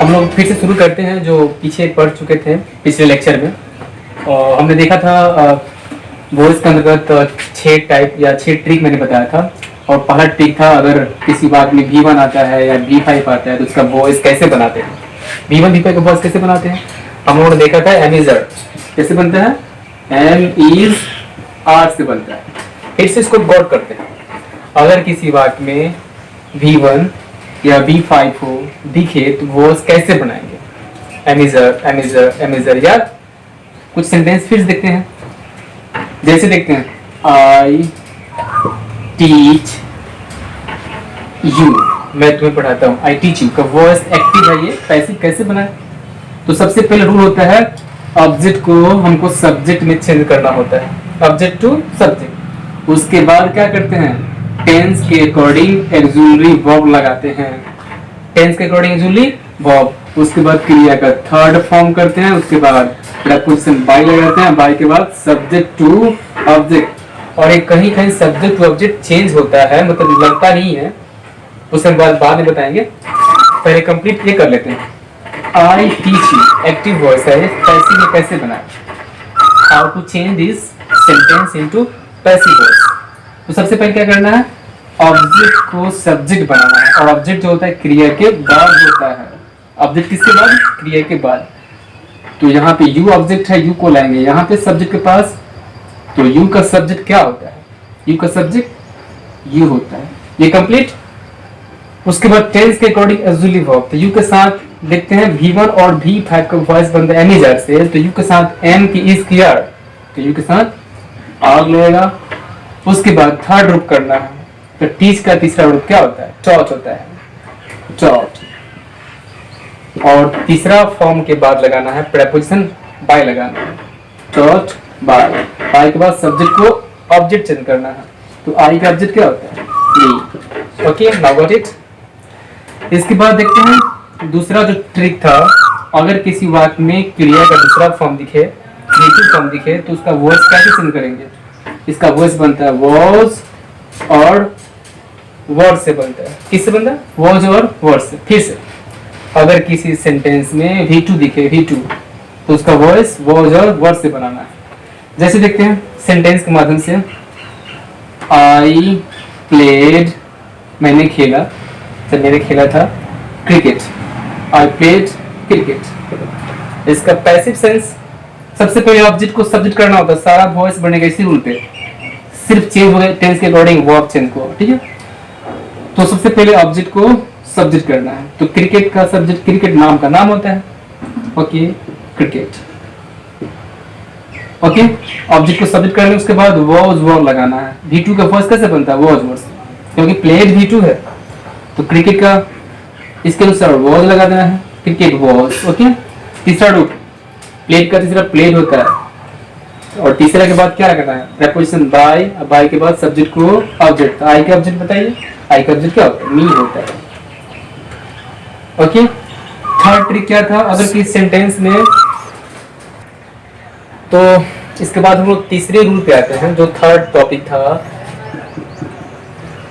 हम लोग फिर से शुरू करते हैं जो पीछे पढ़ चुके थे पिछले लेक्चर में। और हमने देखा था वॉइस के अंतर्गत 6 टाइप या 6 ट्रिक मैंने बताया था। और पहला ट्रिक था, अगर किसी बात में V1 आता है या V5 आता है तो उसका वॉइस कैसे बनाते हैं, V1 V5 का वॉइस कैसे बनाते हैं। हम लोगों ने देखा था M is R कैसे बनता है, M is R से बनता है। फिर से इसको गौर करते हैं, अगर किसी वाक्य में V1 या V5 हो दिखे तो वॉइस कैसे बनाएंगे, M is R, M is R, M is R। या कुछ सेंटेंस फिर देखते हैं, जैसे देखते हैं I teach you, मैं तुम्हें पढ़ाता हूँ, I teach you का वॉइस एक्टिव है, ये पैसिव कैसे बनाए। तो सबसे पहले रूल होता है ऑब्जेक्ट को हमको सब्जेक्ट में चेंज करना होता है, ऑब्जेक्ट टू सब्जेक्ट। उसके बाद क्या करते हैं, टेंस के अकॉर्डिंग ऑक्सिलरी वर्ब लगाते हैं, टेंस के अकॉर्डिंग ऑक्सिलरी वर्ब। उसके बाद क्रिया का थर्ड फॉर्म करते हैं, उसके बाद प्रीपोजिशन बाय लगाते हैं, बाय के बाद सब्जेक्ट टू ऑब्जेक्ट। और एक कहीं कहीं सब्जेक्ट टू ऑब्जेक्ट चेंज होता है, मतलब लगता नहीं है, उसे हम बाद में बताएंगे। पहले कंप्लीट ये कर लेते हैं। I teach you active voice है, पैसिव में कैसे बनाए, how to change this sentence into passive voice. तो सबसे पहले क्या करना है, ऑब्जेक्ट को सब्जेक्ट बनाना है। और ऑब्जेक्ट जो होता है क्रिया के बाद होता है, ऑब्जेक्ट किसके बाद, क्रिया के बाद। तो यहाँ पे यू ऑब्जेक्ट है, यू को लाएंगे यहाँ पे सब्जेक्ट के पास। तो यू का सब्जेक्ट क्या होता है, यू का सब्जेक्ट यू होता है, ये कंप्लीट। उसके बाद टेंस के अकॉर्डिंग ऑक्सिलरी वर्ब, तो यू के साथ देखते हैं V1 और V5 का वॉइस बनता है M is R से, तो यू के साथ M की इज की R, तो यू के साथ R लगेगा। उसके बाद थर्ड रूप करना है, तो टीच का तीसरा रूप क्या होता है, टॉट होता है, टॉट। और तीसरा फॉर्म के बाद लगाना है प्रीपोजिशन बाय लगाना है, टॉट बाय। बाय के बाद सब्जेक्ट को ऑब्जेक्ट चेंज करना है, तो आई का ऑब्जेक्ट क्या होता है, मी। Okay, now got it. इसके बाद देखते हैं दूसरा जो ट्रिक था, अगर किसी वाक्य में क्रिया का दूसरा फॉर्म दिखे, नेगेटिव फॉर्म दिखे, तो उसका वॉइस कैसे चेंज करेंगे। इसका वॉइस बनता है वॉज और वर्ड से बनता है, किससे बनता है, वॉज और वर्ड से। फिर से अगर किसी सेंटेंस में V2 दिखे, V2, तो उसका वॉइस वॉज और वर्ड से बनाना है। जैसे देखते हैं सेंटेंस के माध्यम से, आई प्लेड, मैंने खेला, जब मैंने खेला था क्रिकेट, आई प्लेड क्रिकेट। इसका पैसिव सेंस, सबसे पहले ऑब्जेक्ट को सब्जेक्ट करना होता है, सारा वॉइस बनेगा इसी रूल पे, सिर्फ चेंज हो गया टेंस के अकॉर्डिंग वर्ब चेंज को, ठीक है। तो सबसे पहले ऑब्जेक्ट को सब्जेक्ट करना है, तो क्रिकेट का सब्जेक्ट क्रिकेट नाम का नाम होता है, ओके, क्रिकेट। ओके, ऑब्जेक्ट को सब्जेक्ट करने उसके बाद वॉज वर्ब लगाना है। V2 का वॉइस कैसे बनता है, वॉज वर्ब, क्योंकि प्लेड V2 है, तो क्रिकेट का इसके अनुसार वॉज लगा देना है, क्रिकेट वॉज। ओके, तीसरा रूप प्लेड का तीसरा प्लेड होता है। और तीसरा के बाद क्या लगाना है, प्रीपोजिशन बाय, बाय के बाद सब्जेक्ट को ऑब्जेक्ट। आई का ऑब्जेक्ट बताइए, आई का ऑब्जेक्ट क्या होता है, मी होता है। ओके, थर्ड ट्रिक क्या था, अगर किसी सेंटेंस में, तो इसके बाद हम लोग तीसरे रूल पे आते हैं, जो थर्ड टॉपिक था।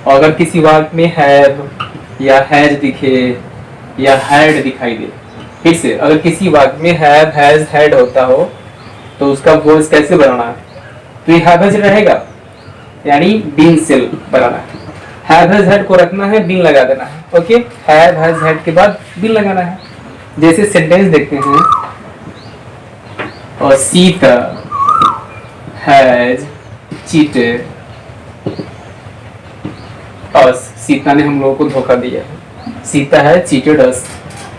अगर किसी वाक्य में हैव या हैज दिखे या हैड दिखाई दे, फिर से अगर किसी वाक्य में हैव हैज हैड होता हो तो उसका वॉइस कैसे बनाना है, तो ये हैव हैज रहेगा, यानी बीन से बनाना है। हैव हैज हैड को रखना है, बीन लगा देना है। ओके, हैव हैज हैड के बाद बीन लगाना है। जैसे सेंटेंस देखते हैं, और सीता हैज चीटेड अस, सीता ने हम लोगों को धोखा दिया, सीता है चीटेड अस।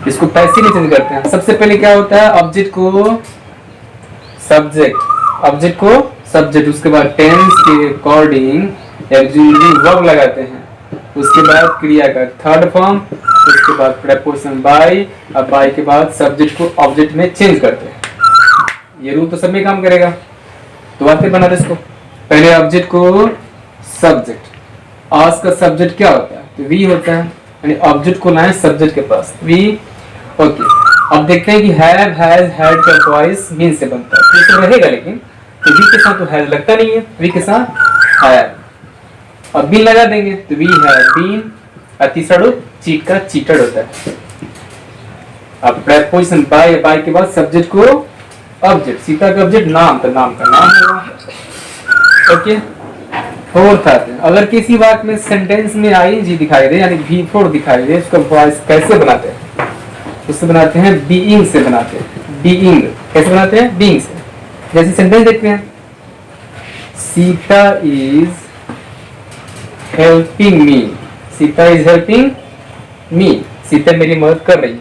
इसको पैसिव में चेंज करते हैं। सबसे पहले क्या होता है, ऑब्जेक्ट को सब्जेक्ट, ऑब्जेक्ट को सब्जेक्ट, उसके बाद टेंस के अकॉर्डिंग ऑक्सिलरी वर्ब लगाते हैं, उसके बाद क्रिया का थर्ड फॉर्म, उसके बाद प्रीपोजिशन बाय, अब बाय के बाद सब्जेक्ट को ऑब्जेक्ट में चेंज करते हैं। ये रूल तो सब में काम करेगा। तो आते बना इसको, पहले ऑब्जेक्ट को सब्जेक्ट, आज का सब्जेक्ट क्या होता है, तो वी होता है, यानी ऑब्जेक्ट को लाएं सब्जेक्ट के पास, वी। ओके, अब देखते हैं कि हैव हैज हैड का वॉइस मीन से बनता है, तो रहेगा, लेकिन तो वी के साथ तो हैज लगता नहीं है, वी के साथ हैव। अब बीन लगा देंगे तो वी हैव बीन, और तीसरा रूप चीट का चीटेड होता है। अब प्रेपोजिशन बाय, बाय के बाद सब्जेक्ट को ऑब्जेक्ट, सीता का ऑब्जेक्ट नाम, तो नाम का नाम होगा। ओके, फोर्थ आते हैं, अगर किसी वाक्य में सेंटेंस में आईएनजी दिखाई दे यानी V4 दिखाई दे, उसका वॉइस कैसे बनाते हैं? उससे बनाते हैं बीइंग से बनाते हैं। बीइंग कैसे बनाते हैं? बीइंग से। जैसे सेंटेंस देखते हैं, Sita is helping me, Sita is helping me, Sita मेरी मदद कर रही है।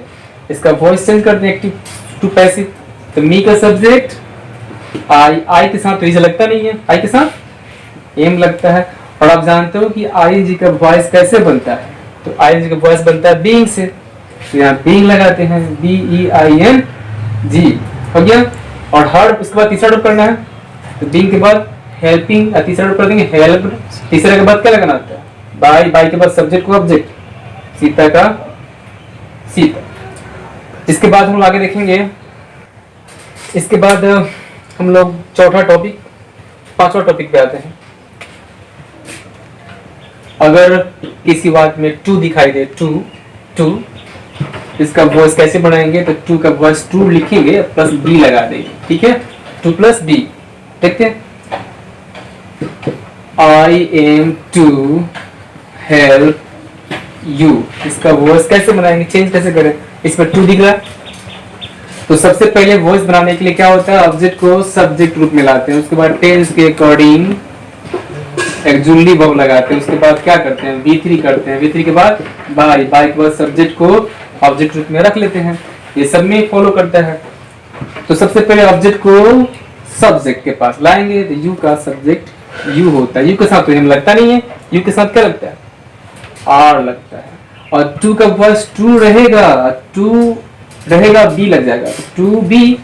इसका वॉइस चेंज करते हैं एक्टिव टू पैसिव, तो मी का सब्जेक्ट आई के साथ तो इसे लगता नहीं है, आई के साथ एम लगता है। और आप जानते हो कि आईएनजी का वॉइस कैसे बनता है? तो आईएनजी का वॉइस बनता है बीइंग से, तो यहाँ बीइंग लगाते हैं, BEING, हो गया। और हर्ब, उसके बाद तीसरा रूप करना है, तो बीइंग के बाद हेल्पिंग, तीसरा रूप कर देंगे हेल्प, तीसरे के बाद क्या लगाना होता है? बाय, बाय के बाद सब्जेक्ट को ऑब्जेक्ट, सीता का सीता। इसके बाद हम आगे देखेंगे, इसके बाद हम लोग चौथा टॉपिक, पांचवा टॉपिक पे आते हैं। अगर किसी वाक्य में टू दिखाई दे, टू, इसका वॉइस कैसे बनाएंगे? तो टू का वॉइस टू लिखेंगे प्लस बी लगा देंगे, ठीक है, टू प्लस बी। देखते हैं, I am to help you, इसका वॉइस कैसे बनाएंगे, चेंज कैसे करें? इसमें टू दिख रहा है, तो सबसे पहले वॉइस बनाने के लिए क्या होता है? ऑब्जेक्ट को सब्जेक्ट रूप में लाते हैं, उसके बाद टेंस के अकॉर्डिंग एक्जुअली वर्ब लगाते हैं, उसके बाद क्या करते हैं? V3 करते हैं, V3 के बाद बाय, बाय के बाद सब्जेक्ट को ऑब्जेक्ट रूप में रख लेते हैं। ये सब में फॉलो करता है। तो सबसे पहले ऑब्जेक्ट को सब्जेक्ट के पास लाएंगे, तो यू का सब्जेक्ट यू होता है, यू के साथ तो एम लगता नहीं है, यू के साथ क्या लगता है? आर लगता है। और टू का वॉइस टू रहेगा, बी लग जाएगा, टू बी।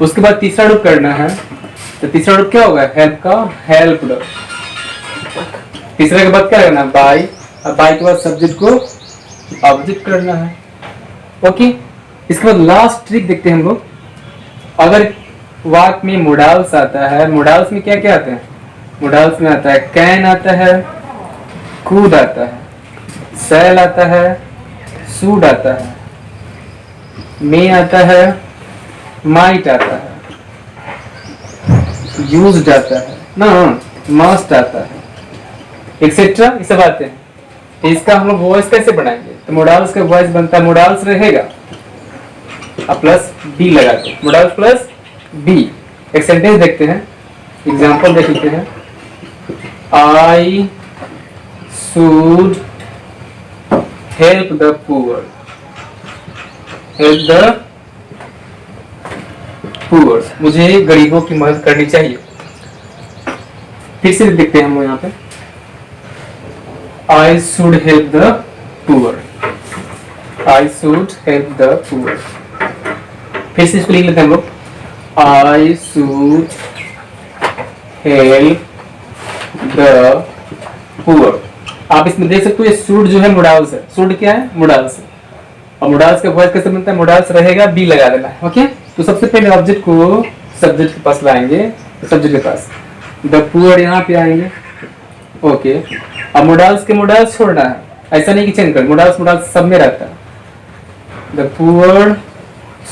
उसके बाद तीसरा रूप करना है, तो तीसरा रूप क्या होगा? हेल्प का हेल्प्ड। तीसरे के बाद क्या करना है? बाय, और बाय के बाद सब्जेक्ट को ऑब्जेक्ट करना है। ओके, इसके बाद लास्ट ट्रिक देखते हैं हम लोग। अगर वाक्य में मोडाल्स आता है, मोडाल्स में क्या क्या आता है? मोडाल्स में आता है कैन आता है, कूड आता है, सेल आता है, सूड आता है, मे आता है, माइट आता है, यूज्ड आता है ना, मस्ट आता है, एक्सेट्रा, ये सब आते हैं। तो इसका हम लोग वॉइस कैसे बनाएंगे? तो मोडाल्स का वॉइस बनता है, मोडाल्स रहेगा प्लस बी लगाते हैं, मोडाल्स प्लस बी। एक सेंटेंस देखते हैं, एग्जांपल देख लेते हैं। I should help the poor, help the poor, मुझे गरीबों की मदद करनी चाहिए। फिर से देखते हैं हम यहाँ पे, I should help the poor, I should help the poor। फिर से इसको लिख लेते हैं हम लोग, I should help the poor। आप इसमें देख सकते हो ये should जो है मोडाल्स है, should क्या है? मोडाल्स है। और मोडाल्स का वॉइस कैसे बनता है? मोडाल्स रहेगा, बी लगा देना है। ओके, तो सबसे पहले ऑब्जेक्ट को सब्जेक्ट के पास लाएंगे, सब्जेक्ट के पास, द पुअर यहाँ पे आएंगे। ओके, अब मोडाल्स के मोडाल्स छोड़ना है, ऐसा नहीं कि चेंज कर, मोडाल्स सब में रहता है। द पुअर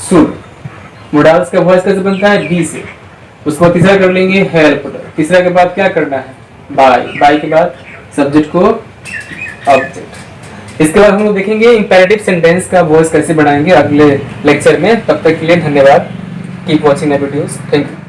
शुड, मोडाल्स का वॉइस कैसे बनता है? बी से। उसको तीसरा कर लेंगे हेल्प, तीसरा के बाद क्या करना है? बाय, बाय के बाद सब्जेक्ट को ऑब्जेक्ट। इसके बाद हम लोग देखेंगे इंपेरेटिव सेंटेंस का वॉइस कैसे बनाएंगे अगले लेक्चर में। तब तक के लिए धन्यवाद। Keep watching my videos, thank you.